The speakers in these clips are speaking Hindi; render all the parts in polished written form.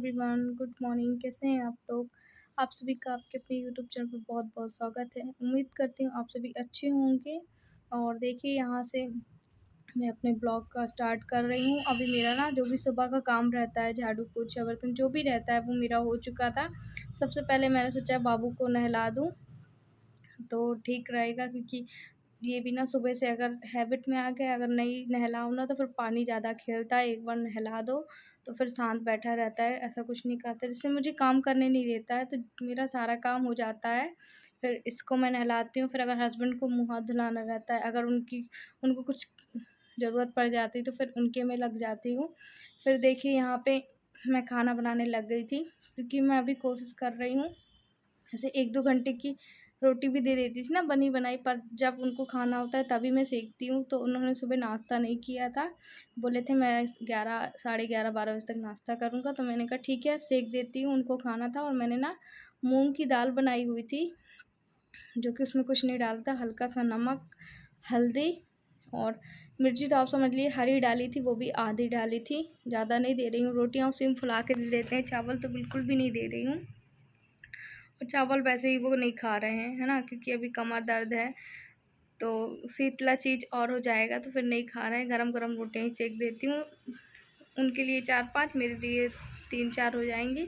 Everyone, good morning. कैसे हैं आप लोग? आप सभी का आपके अपने यूट्यूब चैनल पर बहुत बहुत स्वागत है। उम्मीद करती हूँ आप सभी अच्छे होंगे। और देखिए, यहाँ से मैं अपने ब्लॉग का स्टार्ट कर रही हूँ। अभी मेरा ना जो भी सुबह का काम रहता है, झाड़ू पोछा बर्तन जो भी रहता है, वो मेरा हो चुका था। सबसे पहले मैंने सोचा बाबू को नहला दूँ तो ठीक रहेगा, क्योंकि ये भी ना सुबह से अगर हैबिट में आ गया, अगर नहीं नहलाओ ना तो फिर पानी ज़्यादा खेलता है। एक बार नहला दो तो फिर शांत बैठा रहता है, ऐसा कुछ नहीं करता, जिससे मुझे काम करने नहीं देता है, तो मेरा सारा काम हो जाता है। फिर इसको मैं नहलाती हूँ। फिर अगर हस्बैंड को मुँह हाथ धुलाना रहता है, अगर उनको कुछ ज़रूरत पड़ जाती तो फिर उनके में लग जाती हूँ। फिर देखिए, यहाँ पे मैं खाना बनाने लग गई थी, क्योंकि मैं अभी कोशिश कर रही हूँ ऐसे 1-2 घंटे की रोटी भी दे देती थी ना बनी बनाई, पर जब उनको खाना होता है तभी मैं सेकती हूँ। तो उन्होंने सुबह नाश्ता नहीं किया था, बोले थे मैं 11 साढ़े 11-12 बजे तक नाश्ता करूँगा, तो मैंने कहा ठीक है सेक देती हूँ। उनको खाना था और मैंने ना मूंग की दाल बनाई हुई थी, जो कि उसमें कुछ नहीं डालता, हल्का सा नमक, हल्दी और मिर्ची तो आप समझ लिए हरी डाली थी, वो भी आधी डाली थी, ज़्यादा नहीं दे रही हूँ। रोटियाँ उसी में फुला के दे देते हैं, चावल तो बिल्कुल भी नहीं दे रही हूँ। और चावल वैसे ही वो नहीं खा रहे हैं, है ना, क्योंकि अभी कमर दर्द है, तो शीतला चीज़ और हो जाएगा, तो फिर नहीं खा रहे हैं। गरम-गरम रोटियाँ ही सेक देती हूँ, उनके लिए 4-5, मेरे लिए 3-4 हो जाएंगी।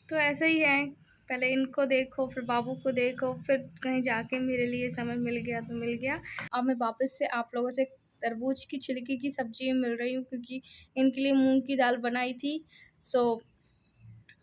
तो ऐसा ही है, पहले इनको देखो, फिर बाबू को देखो, फिर कहीं जाके मेरे लिए समय मिल गया तो मिल गया। अब मैं वापस से आप लोगों से तरबूज की छिलके की सब्ज़ी मिल रही हूँ, क्योंकि इनके लिए मूँग की दाल बनाई थी, सो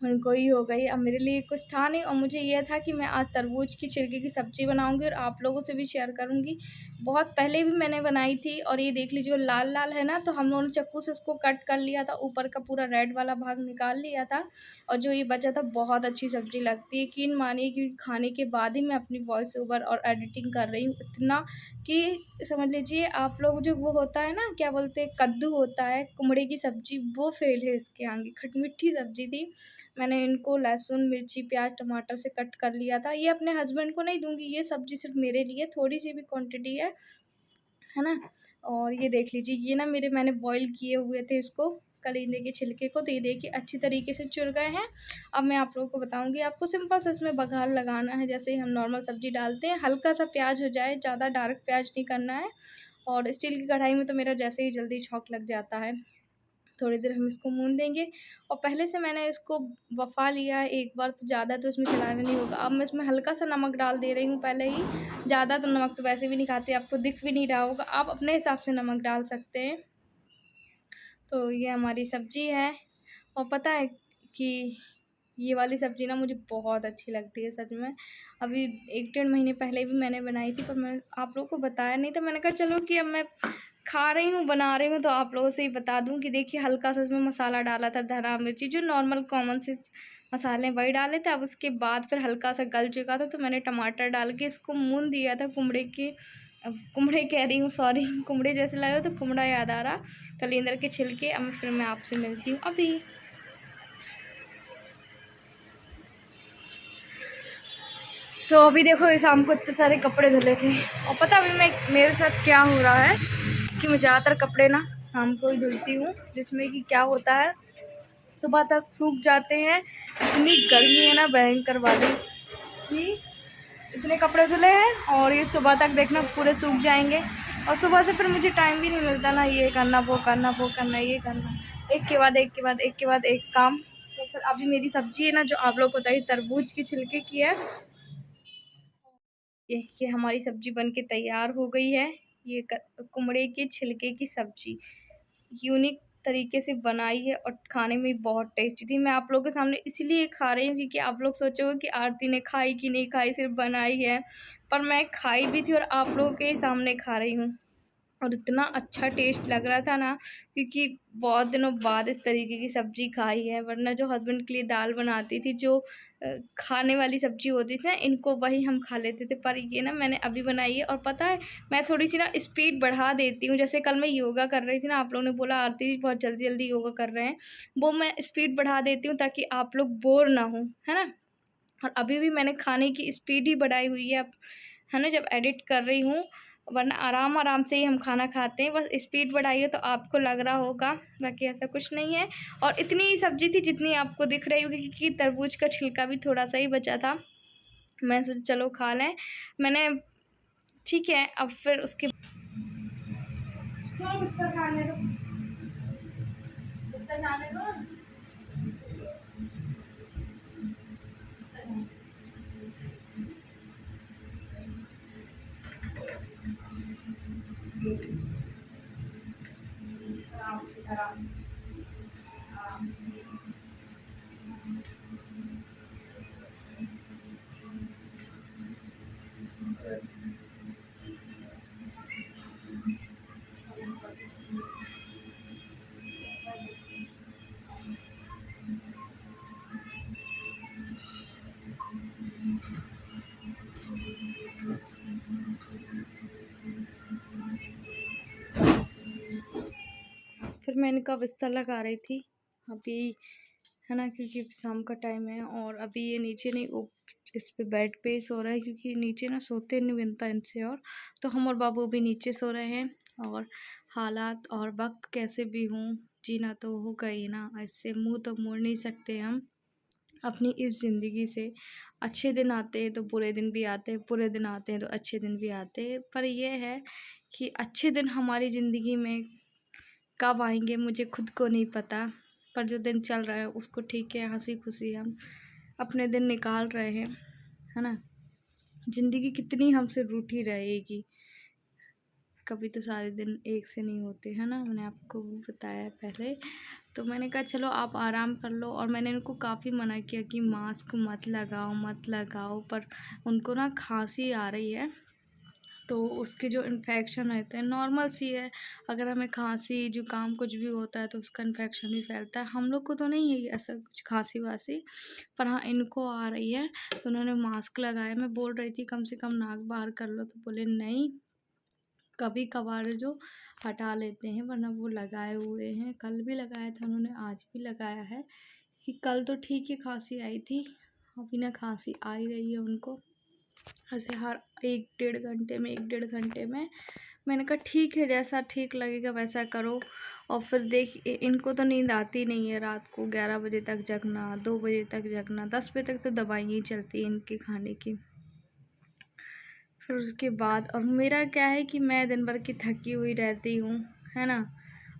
उनको ही हो गई। अब मेरे लिए कुछ था नहीं, और मुझे ये था कि मैं आज तरबूज की छिलके की सब्ज़ी बनाऊँगी और आप लोगों से भी शेयर करूँगी। बहुत पहले भी मैंने बनाई थी, और ये देख लीजिए, वो लाल-लाल है ना, तो हम लोगों ने चाकू से उसको कट कर लिया था, ऊपर का पूरा रेड वाला भाग निकाल लिया था, और जो ये बचा था, बहुत अच्छी सब्ज़ी लगती है। यकीन मानिए कि खाने के बाद ही मैं अपनी वॉइस ओवर और एडिटिंग कर रही हूँ, इतना कि समझ लीजिए आप लोग, जो वो होता है ना, क्या बोलते हैं, कद्दू होता है, कुम्हड़े की सब्ज़ी, वो फ़ेल है इसके आगे। खटमिठी सब्ज़ी थी। मैंने इनको लहसुन, मिर्ची, प्याज़, टमाटर से कट कर लिया था। ये अपने हस्बैंड को नहीं दूँगी, ये सब्ज़ी सिर्फ़ मेरे लिए, थोड़ी-सी भी क्वांटिटी है ना? और ये देख लीजिए, ये ना मैंने बॉयल किए हुए थे इसको, कलींदे के छिलके को, तो ये देखिए अच्छी तरीके से चुर गए हैं। अब मैं आप लोगों को बताऊँगी, आपको सिंपल सा इसमें बघार लगाना है, जैसे ही हम नॉर्मल सब्ज़ी डालते हैं, हल्का-सा प्याज़ हो जाए, ज़्यादा डार्क प्याज़ नहीं करना है। और स्टील की कढ़ाई में तो मेरा जैसे ही जल्दी छौंक लग जाता है। थोड़ी देर हम इसको भून देंगे, और पहले से मैंने इसको बफ़ा लिया है एक बार, तो ज़्यादा तो इसमें चलाना नहीं होगा। अब मैं इसमें हल्का-सा नमक डाल दे रही हूँ पहले ही, ज़्यादा तो नमक तो वैसे भी नहीं खाते, आपको दिख भी नहीं रहा होगा, आप अपने हिसाब से नमक डाल सकते हैं। तो ये हमारी सब्ज़ी है, और पता है कि ये वाली सब्ज़ी ना मुझे बहुत अच्छी लगती है सच में। अभी 1 डेढ़ महीने पहले भी मैंने बनाई थी, पर मैं आप लोगों को बताया नहीं था। मैंने कहा चलो कि अब मैं खा रही हूँ, बना रही हूँ, तो आप लोगों से ही बता दूँ कि देखिए, हल्का-सा इसमें मसाला डाला था, धना, मिर्ची, जो नॉर्मल कॉमन से मसाले हैं वही डाले थे। अब उसके बाद फिर हल्का-सा गल चुका था, तो मैंने टमाटर डाल के इसको भून दिया था। कुम्हड़े कह रही हूँ, सॉरी, कुम्हड़े जैसे लग रहा, तो कुम्हड़ा याद आ रहा, कलिंदर के छिलके। अब फिर मैं आपसे मिलती हूँ अभी। तो अभी देखो, ये शाम को इतने सारे कपड़े धुले थे, और पता अभी मेरे साथ क्या हो रहा है कि मैं ज़्यादातर कपड़े ना शाम को ही धुलती हूँ, जिसमें कि क्या होता है, सुबह तक सूख जाते हैं। इतनी गर्मी है ना भयंकर वाली, कि इतने कपड़े धुले हैं और ये सुबह तक देखना पूरे सूख जाएंगे, और सुबह से फिर मुझे टाइम भी नहीं मिलता ना, ये करना, वो करना, वो करना, ये करना, एक के बाद एक के बाद एक के बाद एक काम। तो फिर अभी मेरी सब्ज़ी है ना, जो आप लोग को बताइए, तरबूज की छिलके की है। ये हमारी सब्ज़ी बनके तैयार हो गई है। ये कुम्हड़े के छिलके की सब्ज़ी यूनिक तरीके से बनाई है, और खाने में बहुत टेस्टी थी। मैं आप लोगों के सामने इसलिए खा रही हूँ, क्योंकि आप लोग सोचोगे कि आरती ने खाई कि नहीं खाई, सिर्फ बनाई है, पर मैं खाई भी थी और आप लोगों के ही सामने खा रही हूँ। और इतना अच्छा टेस्ट लग रहा था ना, क्योंकि बहुत दिनों बाद इस तरीके की सब्ज़ी खाई है, वरना जो हस्बैंड के लिए दाल बनाती थी, जो खाने वाली सब्ज़ी होती थी ना, इनको वही हम खा लेते थे, पर ये ना मैंने अभी बनाई है। और पता है, मैं थोड़ी सी ना स्पीड बढ़ा देती हूँ, जैसे कल मैं योगा कर रही थी ना, आप लोगों ने बोला आरती बहुत जल्दी जल्दी योगा कर रहे हैं, वो मैं स्पीड बढ़ा देती हूँ ताकि आप लोग बोर ना हो, है ना। और अभी भी मैंने खाने की स्पीड ही बढ़ाई हुई है, अब है ना, जब एडिट कर रही हूँ वरना आराम आराम से ही हम खाना खाते हैं। बस स्पीड बढ़ाई है तो आपको लग रहा होगा, बाकी ऐसा कुछ नहीं है। और इतनी ही सब्ज़ी थी जितनी आपको दिख रही होगी, क्योंकि तरबूज का छिलका भी थोड़ा सा ही बचा था। मैं सोचा चलो खा लें, मैंने ठीक है। अब फिर उसके बिस्तर खाने दो, बिस्तर खाने दो। आराम से आराम से आराम से। फिर मैं इनका बिस्तर लगा रही थी अभी, है ना, क्योंकि शाम का टाइम है। और अभी ये नीचे नहीं, इस पे बेड पे ही सो रहा है, क्योंकि नीचे ना सोते नहीं बनता इनसे। और तो हम और बाबू भी नीचे सो रहे हैं। और हालात और वक्त कैसे भी हों, जीना तो होगा ही ना, इससे मुंह तो मोड़ नहीं सकते हम अपनी इस ज़िंदगी से। अच्छे दिन आते हैं तो बुरे दिन भी आते हैं, बुरे दिन आते हैं तो अच्छे दिन भी आते हैं। पर यह है कि अच्छे दिन हमारी ज़िंदगी में कब आएंगे मुझे खुद को नहीं पता, पर जो दिन चल रहा है उसको ठीक है, हंसी खुशी हम अपने दिन निकाल रहे हैं, है ना। ज़िंदगी कितनी हमसे रूठी रहेगी, कभी तो सारे दिन एक से नहीं होते, है ना। मैंने आपको वो बताया पहले। तो मैंने कहा चलो आप आराम कर लो। और मैंने उनको काफ़ी मना किया कि मास्क मत लगाओ मत लगाओ, पर उनको ना खांसी आ रही है। तो उसके जो इन्फेक्शन रहते हैं नॉर्मल सी है, अगर हमें खांसी जुकाम कुछ भी होता है तो उसका इन्फेक्शन भी फैलता है। हम लोग को तो नहीं है ऐसा कुछ खांसी वासी, पर हाँ इनको आ रही है। तो उन्होंने मास्क लगाया, मैं बोल रही थी कम से कम नाक बाहर कर लो, तो बोले नहीं, कभी कभार जो हटा लेते हैं, वरना वो लगाए हुए हैं। कल भी लगाया था उन्होंने, आज भी लगाया है। कि कल तो ठीक ही खांसी आई थी, अभी ना खांसी आ ही रही है उनको, ऐसे हर 1-1.5 घंटे में मैंने कहा ठीक है, जैसा ठीक लगेगा वैसा करो। और फिर देख इनको तो नींद आती नहीं है, रात को 11 बजे तक जगना, 2 बजे तक जगना, 10 बजे तक तो दवाइयाँ चलती हैं इनकी खाने की। फिर उसके बाद और मेरा क्या है कि मैं दिन भर की थकी हुई रहती हूँ, है ना।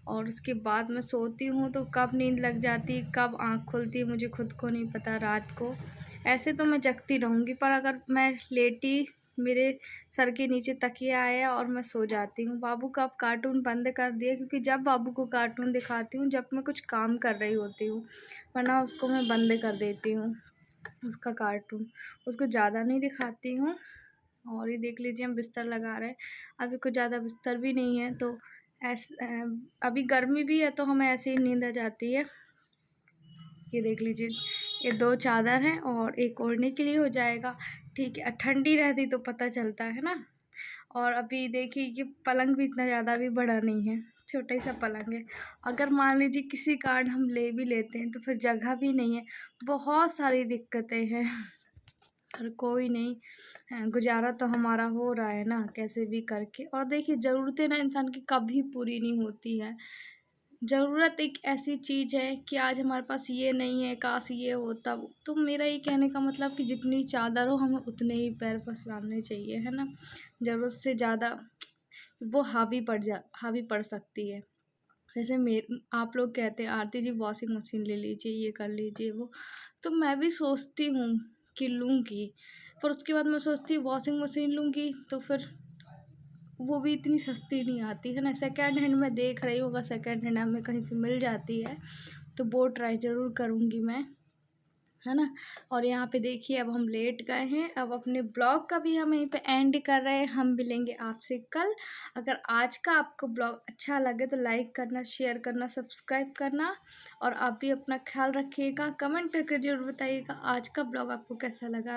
और उसके बाद मैं सोती हूँ तो कब नींद लग जाती, कब आँख खुलती है मुझे खुद को नहीं पता रात को। ऐसे तो मैं जगती रहूँगी, पर अगर मैं लेटी, मेरे सर के नीचे तकिया आया और मैं सो जाती हूँ। बाबू का अब कार्टून बंद कर दिया, क्योंकि जब बाबू को कार्टून दिखाती हूँ जब मैं कुछ काम कर रही होती हूँ, वरना उसको मैं बंद कर देती हूँ उसका कार्टून, उसको ज़्यादा नहीं दिखाती हूँ। और ये देख लीजिए हम बिस्तर लगा रहे हैं, अभी कुछ ज़्यादा बिस्तर भी नहीं है, तो अभी गर्मी भी है तो हमें ऐसे ही नींद आ जाती है। ये देख लीजिए, ये 2 चादर हैं और एक ओढ़ने के लिए हो जाएगा, ठीक है। ठंडी रहती तो पता चलता है ना। और अभी देखिए ये पलंग भी इतना ज़्यादा भी बड़ा नहीं है, छोटा ही सा पलंग है। अगर मान लीजिए किसी कारण हम ले भी लेते हैं तो फिर जगह भी नहीं है, बहुत सारी दिक्कतें हैं। और कोई नहीं, गुजारा तो हमारा हो रहा है ना कैसे भी करके। और देखिए ज़रूरतें ना इंसान की कभी पूरी नहीं होती है। ज़रूरत एक ऐसी चीज़ है कि आज हमारे पास ये नहीं है, काश ये होता। तो मेरा ये कहने का मतलब कि जितनी चादर हो हमें उतने ही पैर पसारने चाहिए, है ना। ज़रूरत से ज़्यादा वो हावी पड़ सकती है। जैसे आप लोग कहते हैं आरती जी वॉशिंग मशीन ले लीजिए, ये कर लीजिए वो, तो मैं भी सोचती हूँ कि लूँगी, पर उसके बाद मैं सोचती हूँ वॉशिंग मशीन लूँगी तो फिर वो भी इतनी सस्ती नहीं आती है ना। सेकेंड हैंड मैं देख रही हूँ, अगर सेकेंड हैंड हमें कहीं से मिल जाती है तो वो ट्राई ज़रूर करूँगी मैं, है ना। और यहाँ पे देखिए अब हम लेट गए हैं, अब अपने ब्लॉग का भी हम यहीं पे एंड कर रहे हैं। हम मिलेंगे आपसे कल। अगर आज का आपको ब्लॉग अच्छा लगे तो लाइक करना, शेयर करना, सब्सक्राइब करना। और आप भी अपना ख्याल रखिएगा, कमेंट करके ज़रूर बताइएगा आज का ब्लॉग आपको कैसा लगा।